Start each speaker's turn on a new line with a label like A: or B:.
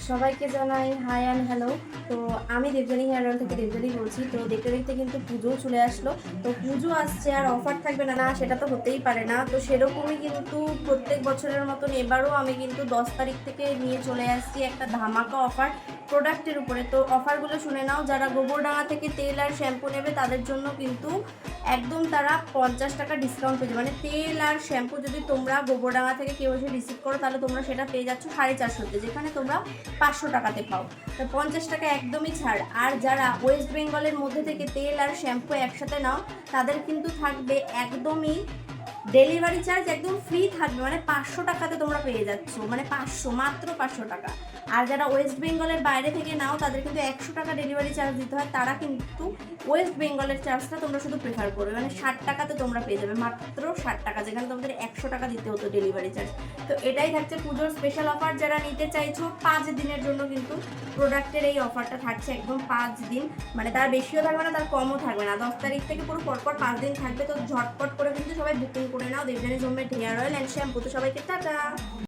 A: সবাইকে জানাই high and hello. তো আমি দেবযানী হেয়ার অয়েল থেকে দেবযানী বলছি। তো দেখতে দেখতে কিন্তু পুজোও চলে আসলো। তো পুজো আসছে আর অফার থাকবে না, না সেটা তো হতেই পারে না। তো সেরকমই কিন্তু প্রত্যেক বছরের মতন এবারও আমি কিন্তু 10 তারিখ থেকে নিয়ে চলে আসছি একটা ধামাকা অফার প্রোডাক্টের উপরে। তো অফারগুলো শুনে নাও। যারা গোবরডাঙ্গা থেকে তেল আর শ্যাম্পু নেবে তাদের জন্য কিন্তু একদম তারা 50 টাকা ডিসকাউন্ট পেয়ে যাবে। মানে তেল আর শ্যাম্পু যদি তোমরা গোবরডাঙ্গা থেকে কেউ এসে রিসিভ করো তাহলে তোমরা সেটা পেয়ে যাচ্ছ 450-তে, যেখানে তোমরা 500 টাকাতে পাও। তো 50 টাকা একদমই ছাড়। আর যারা ওয়েস্ট বেঙ্গলের মধ্যে থেকে তেল আর শ্যাম্পু একসাথে নাও তাদের কিন্তু থাকবে একদমই ডেলিভারি চার্জ একদম ফ্রি থাকবে। মানে 500 টাকাতে তোমরা পেয়ে যাচ্ছ, মানে 500, মাত্র 500 টাকা। আর যারা ওয়েস্ট বেঙ্গলের বাইরে থেকে নাও তাদের কিন্তু 100 টাকা ডেলিভারি চার্জ দিতে হয়। তারা কিন্তু ওয়েস্ট বেঙ্গলের চার্জটা তোমরা শুধু প্রেফার করবে, মানে 60 টাকাতে তোমরা পেয়ে যাবে, মাত্র 60 টাকা, যেখানে তোমাদের 100 টাকা দিতে হতো ডেলিভারি চার্জ। তো এটাই থাকছে পুজোর স্পেশাল অফার। যারা নিতে চাইছো 5 দিনের জন্য কিন্তু প্রোডাক্টের এই অফারটা থাকছে, একদম 5 দিন, মানে তার বেশিও থাকবে না তার কমও থাকবে না। 10 তারিখ থেকে পুরো পরপর 5 দিন থাকবে। তো ঝটপট করে কিন্তু সবাই বুকিং করে নাও Debjani homemade hair oil and shampoo. তো সবাইকে টাটা।